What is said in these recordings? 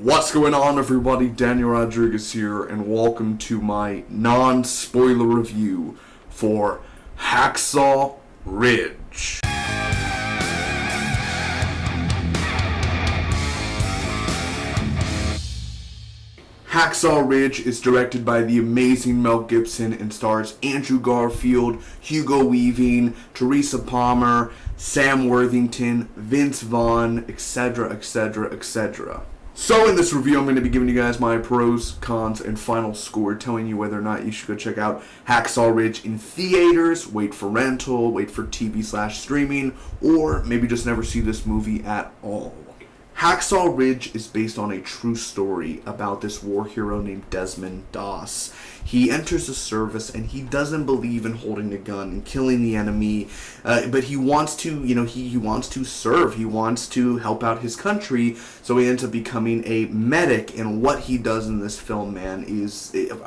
What's going on, everybody? Daniel Rodriguez here, and welcome to my non-spoiler review for Hacksaw Ridge. Hacksaw Ridge is directed by the amazing Mel Gibson and stars Andrew Garfield, Hugo Weaving, Teresa Palmer, Sam Worthington, Vince Vaughn, etc., etc., etc. So in this review, I'm going to be giving you guys my pros, cons, and final score, telling you whether or not you should go check out Hacksaw Ridge in theaters, wait for rental, wait for TV/streaming, or maybe just never see this movie at all. Hacksaw Ridge is based on a true story about this war hero named Desmond Doss. He enters the service and he doesn't believe in holding a gun and killing the enemy, but he wants to, he wants to serve. He wants to help out his country, so he ends up becoming a medic. And what he does in this film, man,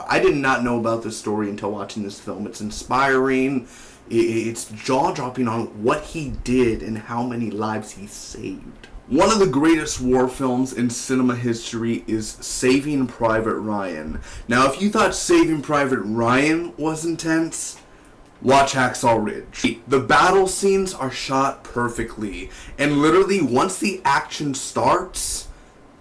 I did not know about this story until watching this film. It's inspiring. It's jaw-dropping on what he did and how many lives he saved. One of the greatest war films in cinema history is Saving Private Ryan. Now, if you thought Saving Private Ryan was intense, watch Hacksaw Ridge. The battle scenes are shot perfectly, and literally once the action starts,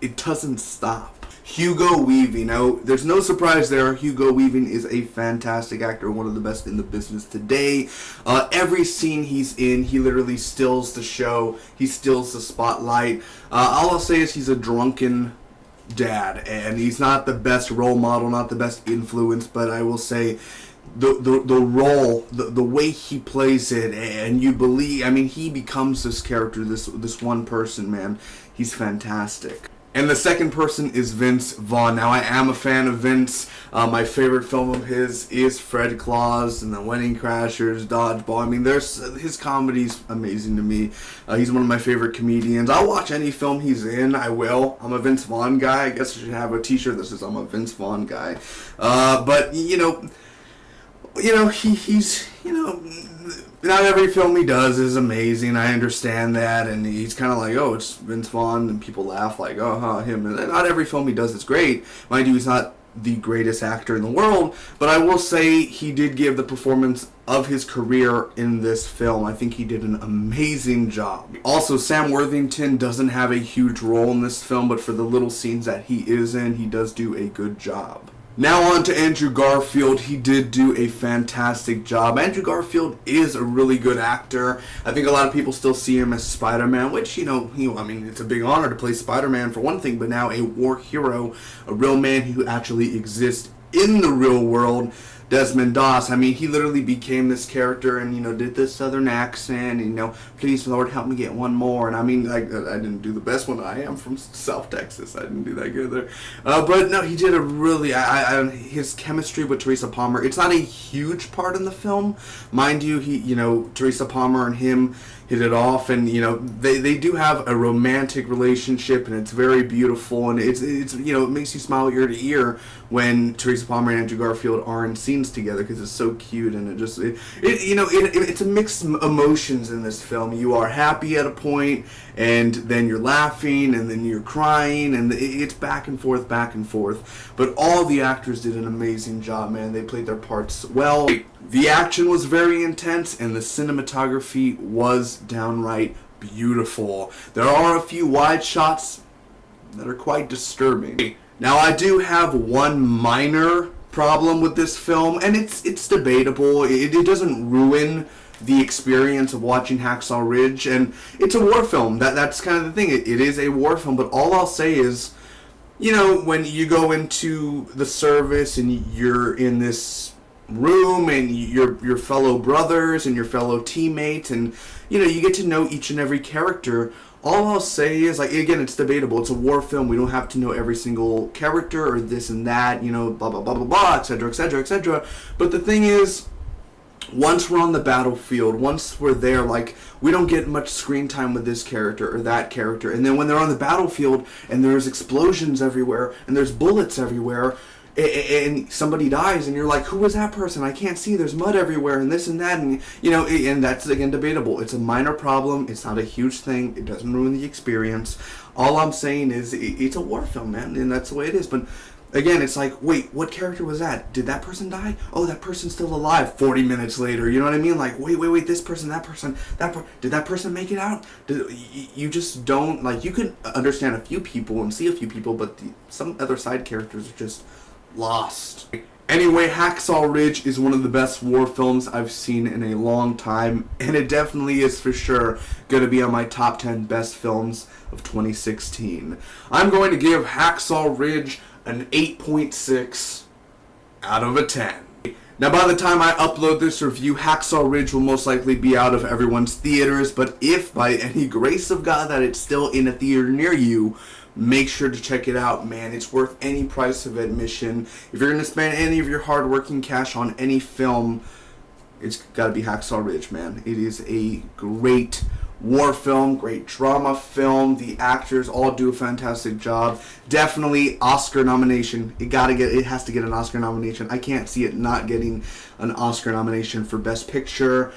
it doesn't stop. Hugo Weaving. Now, there's no surprise there. Hugo Weaving is a fantastic actor, one of the best in the business today. Every scene he's in, he literally steals the show. He steals the spotlight. All I'll say is he's a drunken dad, and he's not the best role model, not the best influence, but I will say the role, the way he plays it, and you believe, he becomes this character, this one person, man. He's fantastic. And the second person is Vince Vaughn. Now, I am a fan of Vince. My favorite film of his is Fred Claus and The Wedding Crashers, Dodgeball. His comedy's amazing to me. He's one of my favorite comedians. I'll watch any film he's in. I will. I'm a Vince Vaughn guy. I guess I should have a t-shirt that says I'm a Vince Vaughn guy. But he's not every film he does is amazing. I understand that, and he's kind of like, oh, it's Vince Vaughn, and people laugh like, oh, him. And not every film he does is great. Mind you, he's not the greatest actor in the world, but I will say he did give the performance of his career in this film. I think he did an amazing job. Also, Sam Worthington doesn't have a huge role in this film, but for the little scenes that he is in, he does do a good job. Now on to Andrew Garfield. He did do a fantastic job. Andrew Garfield is a really good actor. I think a lot of people still see him as Spider-Man, which, it's a big honor to play Spider-Man for one thing, but now a war hero, a real man who actually exists in the real world. Desmond Doss, he literally became this character and, did this southern accent, and, please, Lord, help me get one more. And I didn't do the best one. I am from South Texas. I didn't do that good there. But no, he did a really, his chemistry with Teresa Palmer, it's not a huge part in the film. Mind you, Teresa Palmer and him hit it off, and, they do have a romantic relationship, and it's very beautiful, and it's it makes you smile ear to ear when Teresa Palmer and Andrew Garfield are in scenes together, because it's so cute, and it's a mixed emotions in this film. You are happy at a point, and then you're laughing, and then you're crying, and it's back and forth, but all the actors did an amazing job, man. They played their parts well. The action was very intense, and the cinematography was downright beautiful. There are a few wide shots that are quite disturbing. Now, I do have one minor problem with this film, and it's debatable. It doesn't ruin the experience of watching Hacksaw Ridge, and it's a war film. That's kind of the thing. It is a war film, but all I'll say is, when you go into the service and you're in this room and your fellow brothers and your fellow teammates, and you get to know each and every character. All I'll say is, again, it's debatable. It's a war film. We don't have to know every single character or this and that, blah blah blah blah blah, etc., etc., etc. But the thing is, once we're on the battlefield, once we're there, we don't get much screen time with this character or that character. And then when they're on the battlefield and there's explosions everywhere and there's bullets everywhere, and somebody dies, and you're like, who was that person? I can't see. There's mud everywhere, and this and that, and and that's again debatable. It's a minor problem. It's not a huge thing. It doesn't ruin the experience. All I'm saying is it's a war film, man, and that's the way it is. But again, it's like, wait, what character was that? Did that person die? Oh, that person's still alive 40 minutes later. You know what I mean? Like, wait, this person, that person, did that person make it out? You just don't, like, you can understand a few people and see a few people, but some other side characters are just lost. Anyway, Hacksaw Ridge is one of the best war films I've seen in a long time, and it definitely is for sure going to be on my top 10 best films of 2016. I'm going to give Hacksaw Ridge an 8.6 out of a 10. Now, by the time I upload this review, Hacksaw Ridge will most likely be out of everyone's theaters, but if by any grace of God that it's still in a theater near you, make sure to check it out, man. It's worth any price of admission. If you're going to spend any of your hard-working cash on any film, it's got to be Hacksaw Ridge, man. It is a great war film, great drama film. The actors all do a fantastic job. Definitely Oscar nomination. It has to get an Oscar nomination. I can't see it not getting an Oscar nomination for Best Picture.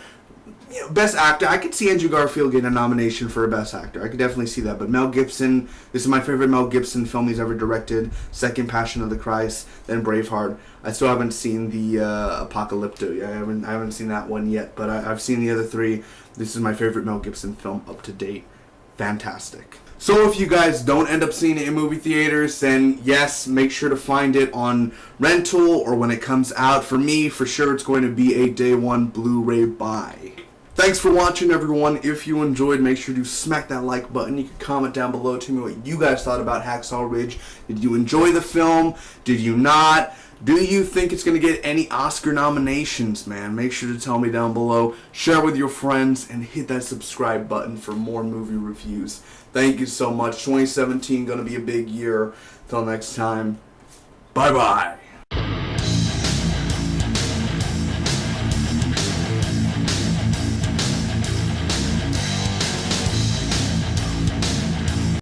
Best Actor, I could see Andrew Garfield get a nomination for a Best Actor. I could definitely see that. But Mel Gibson, this is my favorite Mel Gibson film he's ever directed. Second, Passion of the Christ, then Braveheart. I still haven't seen the Apocalypto. I haven't seen that one yet, but I've seen the other three. This is my favorite Mel Gibson film up to date. Fantastic. So if you guys don't end up seeing it in movie theaters, then yes, make sure to find it on rental or when it comes out. For me, for sure, it's going to be a day one Blu-ray buy. Thanks for watching, everyone. If you enjoyed, make sure to smack that like button. You can comment down below to me what you guys thought about Hacksaw Ridge. Did you enjoy the film? Did you not? Do you think it's going to get any Oscar nominations, man? Make sure to tell me down below. Share with your friends and hit that subscribe button for more movie reviews. Thank you so much. 2017 going to be a big year. Till next time, bye-bye.